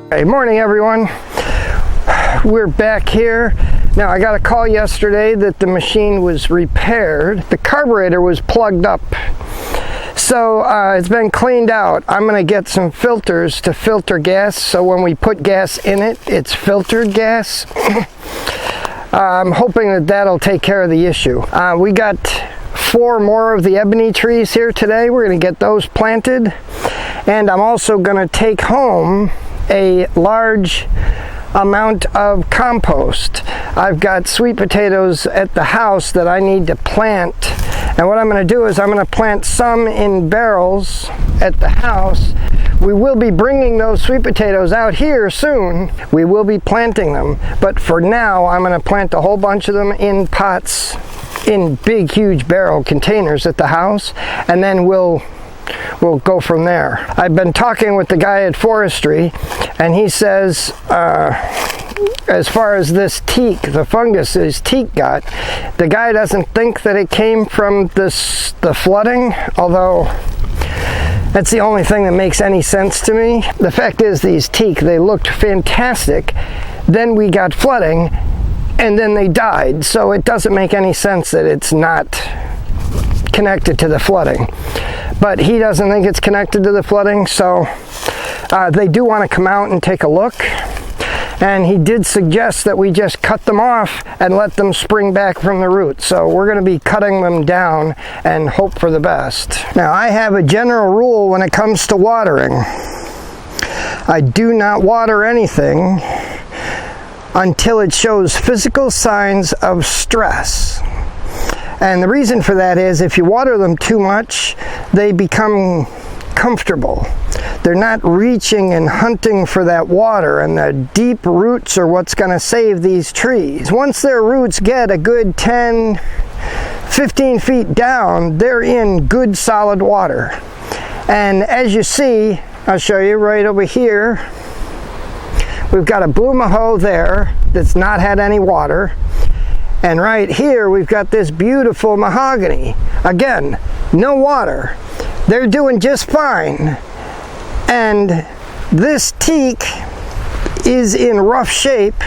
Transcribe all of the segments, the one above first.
Hey, morning everyone. We're back here. Now I got a call yesterday that the machine was repaired. The carburetor was plugged up. So it's been cleaned out. I'm going to get some filters to filter gas so when we put gas in it, it's filtered gas. I'm hoping that that'll take care of the issue. We got 4 more of the ebony trees here today. We're going to get those planted. And I'm also going to take home a large amount of compost. I've got sweet potatoes at the house that I need to plant, and what I'm going to do is I'm going to plant some in barrels at the house. We will be bringing those sweet potatoes out here soon. We will be planting them, but for now I'm going to plant a whole bunch of them in pots, in big huge barrel containers at the house, and then we'll go from there. I've been talking with the guy at forestry, and he says as far as this teak, the fungus is teak got, the guy doesn't think that it came from the flooding, although that's the only thing that makes any sense to me. The fact is, these teak, they looked fantastic, then we got flooding, and then they died, so it doesn't make any sense that it's not connected to the flooding. But he doesn't think it's connected to the flooding, so they do want to come out and take a look. And he did suggest that we just cut them off and let them spring back from the roots. So we're going to be cutting them down and hope for the best. Now, I have a general rule when it comes to watering. I do not water anything until it shows physical signs of stress. And the reason for that is if you water them too much, they become comfortable. They're not reaching and hunting for that water, and the deep roots are what's going to save these trees. Once their roots get a good 10, 15 feet down, they're in good solid water. And as you see, I'll show you right over here, we've got a blue maho there that's not had any water. And right here, we've got this beautiful mahogany. Again, no water. They're doing just fine. And this teak is in rough shape,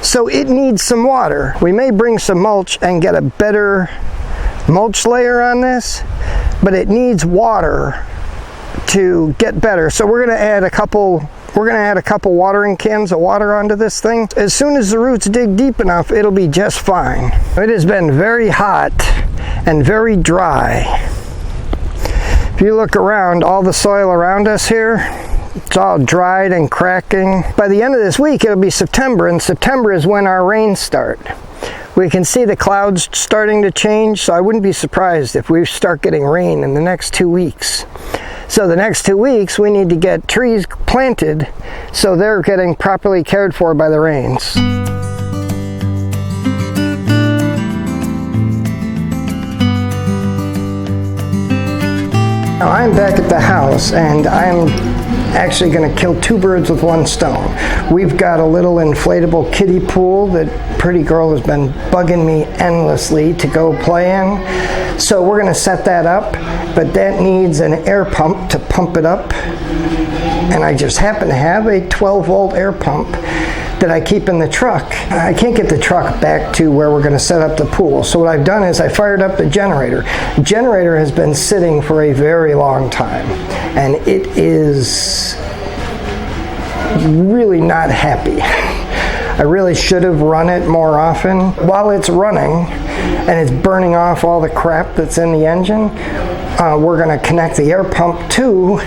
so it needs some water. We may bring some mulch and get a better mulch layer on this, but it needs water to get better. So we're going to add a couple watering cans of water onto this thing. As soon as the roots dig deep enough, it'll be just fine. It has been very hot and very dry. If you look around, all the soil around us here, it's all dried and cracking. By the end of this week, it'll be September, and September is when our rains start. We can see the clouds starting to change, so I wouldn't be surprised if we start getting rain in the next 2 weeks. So the next 2 weeks, we need to get trees planted so they're getting properly cared for by the rains. Now I'm back at the house, and I'm actually going to kill 2 birds with 1 stone. We've got a little inflatable kiddie pool that pretty girl has been bugging me endlessly to go play in. So we're going to set that up, but that needs an air pump to pump it up. And I just happen to have a 12-volt air pump that I keep in the truck. I can't get the truck back to where we're going to set up the pool. So what I've done is I fired up the generator. The generator has been sitting for a very long time, and it is really not happy. I really should have run it more often. While it's running and it's burning off all the crap that's in the engine, we're going to connect the air pump too,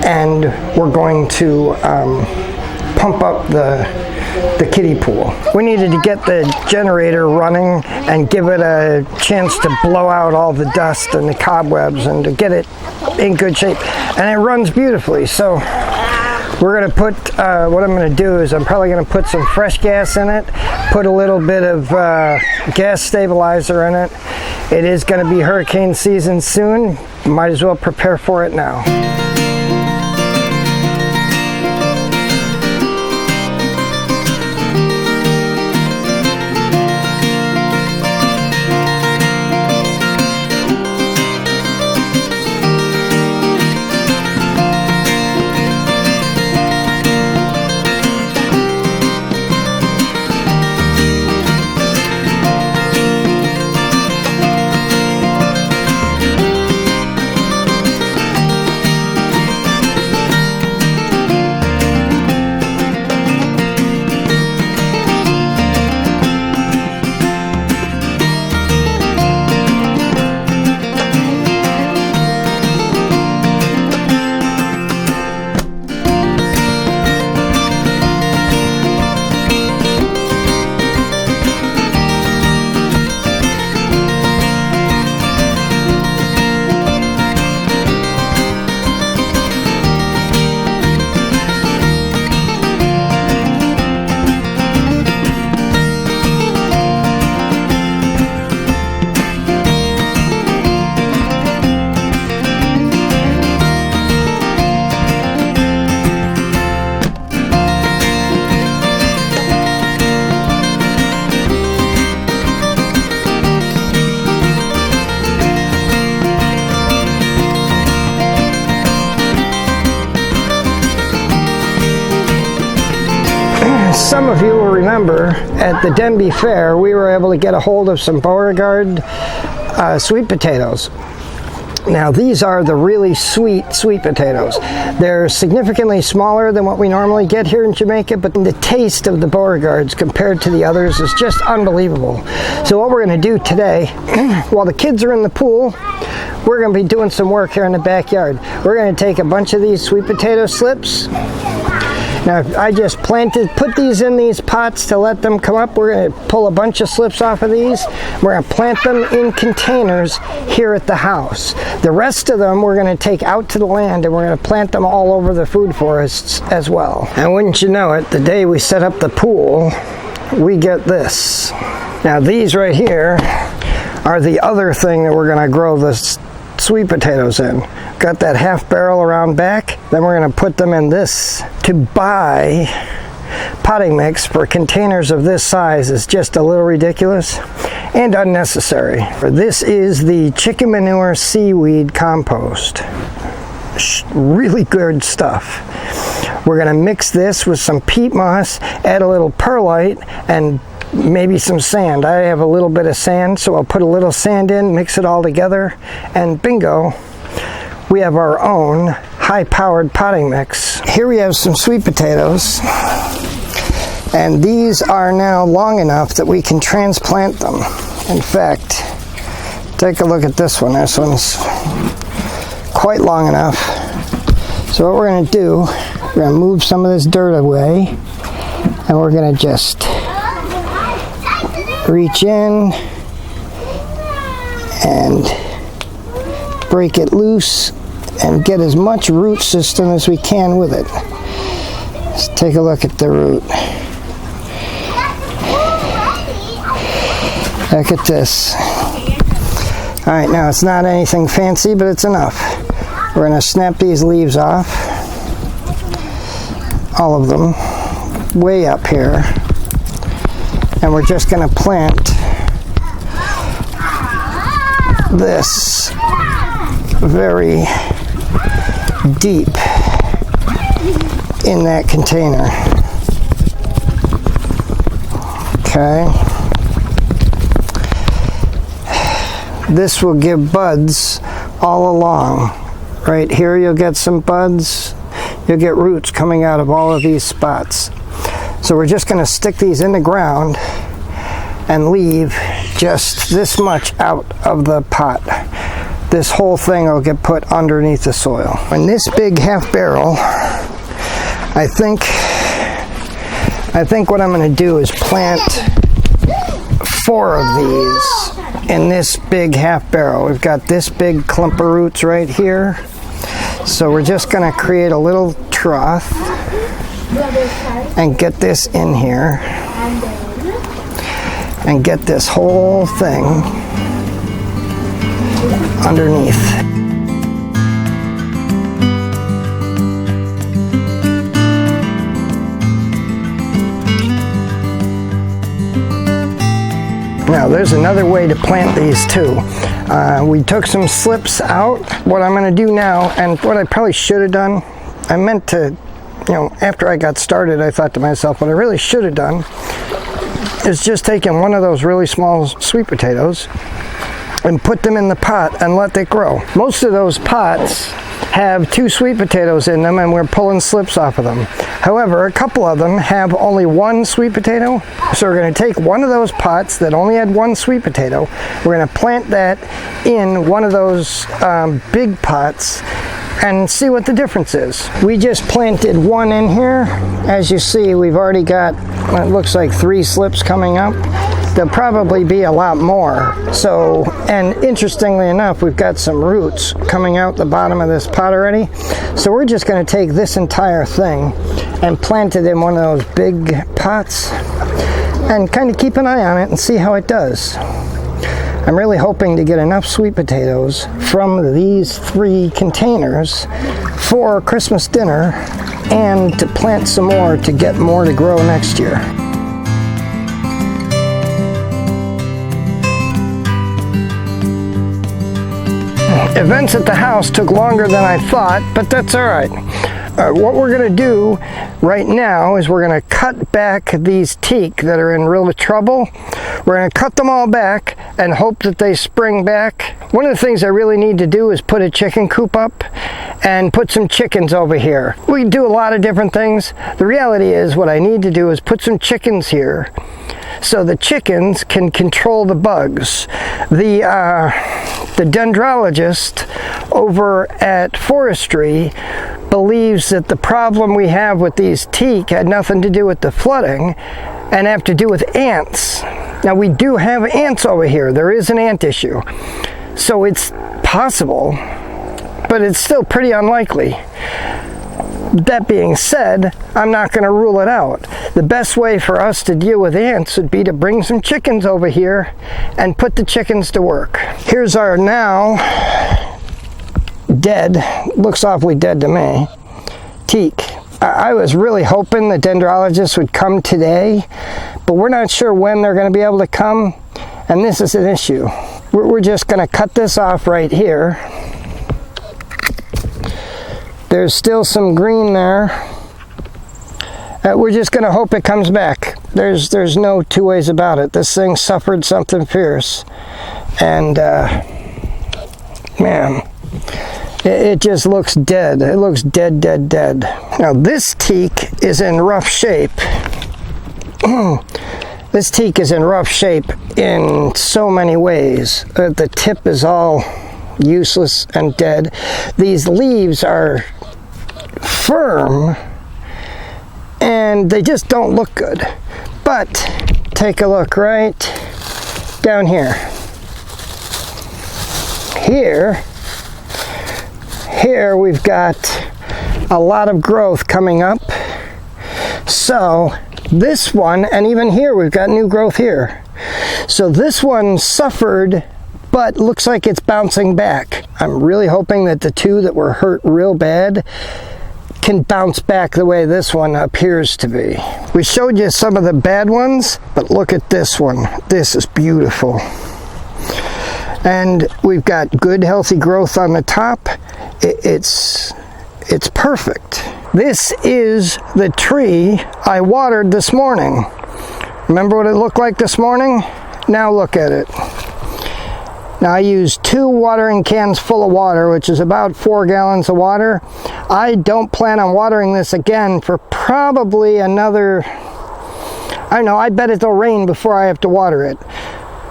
and we're going to pump up the kiddie pool. We needed to get the generator running and give it a chance to blow out all the dust and the cobwebs and to get it in good shape. And it runs beautifully. So we're going to put, what I'm going to do is I'm probably going to put some fresh gas in it, put a little bit of gas stabilizer in it. It is going to be hurricane season soon. Might as well prepare for it now. some of you will remember at the Denby Fair, we were able to get a hold of some Beauregard sweet potatoes. Now these are the really sweet potatoes. They're significantly smaller than what we normally get here in Jamaica, but the taste of the Beauregards compared to the others is just unbelievable. So what we're going to do today, while the kids are in the pool, we're going to be doing some work here in the backyard. We're going to take a bunch of these sweet potato slips. Now I just put these in these pots to let them come up. We're going to pull a bunch of slips off of these. We're going to plant them in containers here at the house. The rest of them we're going to take out to the land and we're going to plant them all over the food forests as well. And wouldn't you know it, the day we set up the pool, we get this. Now these right here are the other thing that we're going to grow the sweet potatoes in. Got that half barrel around back, then we're going to put them in this. To buy potting mix for containers of this size is just a little ridiculous and unnecessary. This is the chicken manure seaweed compost. Really good stuff. We're going to mix this with some peat moss, add a little perlite, and maybe some sand. I have a little bit of sand, so I'll put a little sand in, mix it all together, and bingo, we have our own high-powered potting mix. Here we have some sweet potatoes, and these are now long enough that we can transplant them. In fact, take a look at this one. This one's quite long enough. So what we're going to do, we're going to move some of this dirt away, and we're going to just reach in and break it loose and get as much root system as we can with it. Let's take a look at the root. Look at this. Alright, now it's not anything fancy, but it's enough. We're going to snap these leaves off, all of them, way up here. And we're just going to plant this very deep in that container. Okay. This will give buds all along. Right here you'll get some buds. You'll get roots coming out of all of these spots. So we're just going to stick these in the ground and leave just this much out of the pot. This whole thing will get put underneath the soil. In this big half barrel, I think what I'm going to do is plant 4 of these in this big half barrel. We've got this big clump of roots right here. So we're just going to create a little trough and get this in here and get this whole thing underneath. Now there's another way to plant these too. We took some slips out. What I'm going to do now, and what I probably should have done, I meant to, after I got started, I thought to myself, what I really should have done is just taken one of those really small sweet potatoes and put them in the pot and let it grow. Most of those pots have 2 sweet potatoes in them and we're pulling slips off of them. However, a couple of them have only 1 sweet potato. So we're going to take one of those pots that only had 1 sweet potato. We're going to plant that in one of those big pots and see what the difference is. We just planted 1 in here. As you see, we've already got, it looks like 3 slips coming up. There'll probably be a lot more. So, and interestingly enough, we've got some roots coming out the bottom of this pot already. So we're just going to take this entire thing and plant it in one of those big pots and kind of keep an eye on it and see how it does. I'm really hoping to get enough sweet potatoes from these 3 containers for Christmas dinner and to plant some more to get more to grow next year. events at the house took longer than I thought, but that's all right. What we're going to do right now is we're going to cut back these teak that are in real trouble. We're going to cut them all back and hope that they spring back. One of the things I really need to do is put a chicken coop up and put some chickens over here. We do a lot of different things. The reality is what I need to do is put some chickens here so the chickens can control the bugs. The dendrologist over at forestry believes that the problem we have with these teak had nothing to do with the flooding and have to do with ants. Now we do have ants over here. There is an ant issue. So it's possible, but it's still pretty unlikely. That being said, I'm not going to rule it out. The best way for us to deal with ants would be to bring some chickens over here and put the chickens to work. Here's our now dead, looks awfully dead to me, teak. I was really hoping the dendrologists would come today, but we're not sure when they're going to be able to come, and this is an issue. We're just going to cut this off right here. There's still some green there. We're just going to hope it comes back. There's no two ways about it. This thing suffered something fierce. And, man, it just looks dead. It looks dead, dead, dead. Now, this teak is in rough shape. This teak is in rough shape in so many ways. The tip is all useless and dead. These leaves are firm and they just don't look good. But take a look right down here. Here we've got a lot of growth coming up. So this one, and even here we've got new growth here. So this one suffered, but looks like it's bouncing back. I'm really hoping that the two that were hurt real bad can bounce back the way this one appears to be. We showed you some of the bad ones, but look at this one. This is beautiful. And we've got good healthy growth on the top. It's perfect. This is the tree I watered this morning. Remember what it looked like this morning? Now look at it. Now I used 2 watering cans full of water, which is about 4 gallons of water. I don't plan on watering this again for probably another, I don't know, I bet it'll rain before I have to water it.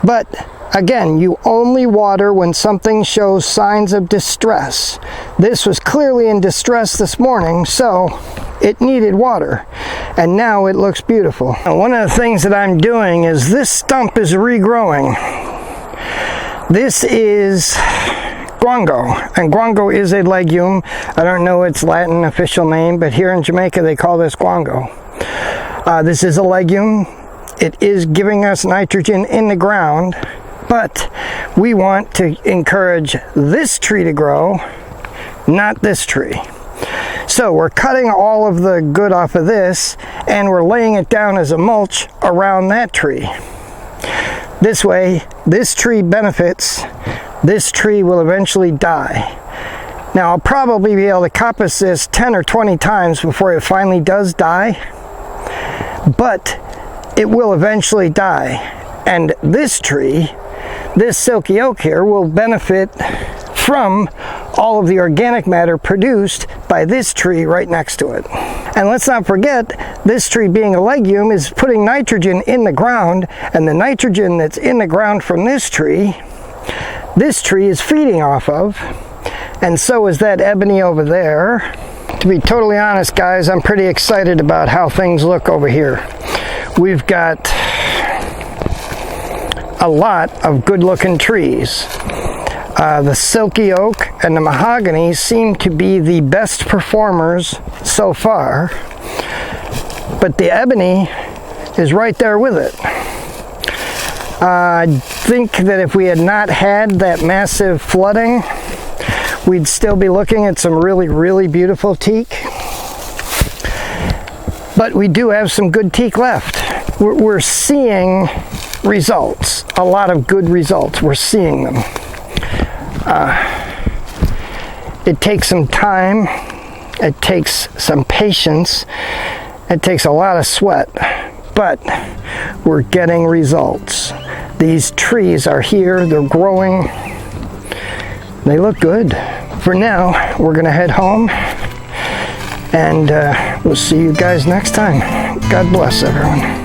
But again, you only water when something shows signs of distress. This was clearly in distress this morning, so it needed water. And now it looks beautiful. Now, one of the things that I'm doing is this stump is regrowing. This is guango, and guango is a legume. I don't know its Latin official name, but here in Jamaica they call this guango. This is a legume. It is giving us nitrogen in the ground, but we want to encourage this tree to grow, not this tree. So we're cutting all of the good off of this, and we're laying it down as a mulch around that tree. This way, this tree benefits, this tree will eventually die. Now, I'll probably be able to coppice this 10 or 20 times before it finally does die, but it will eventually die. And this tree, this silky oak here, will benefit from all of the organic matter produced by this tree right next to it. And let's not forget, this tree being a legume is putting nitrogen in the ground, and the nitrogen that's in the ground from this tree is feeding off of, and so is that ebony over there. To be totally honest, guys, I'm pretty excited about how things look over here. We've got a lot of good-looking trees. The silky oak and the mahogany seem to be the best performers so far, but the ebony is right there with it. I think that if we had not had that massive flooding, we'd still be looking at some really, really beautiful teak. But we do have some good teak left. We're seeing results, a lot of good results. We're seeing them. It takes some time, it takes some patience, it takes a lot of sweat, but we're getting results. These trees are here, they're growing, they look good. For now, we're gonna head home, and we'll see you guys next time. God bless everyone.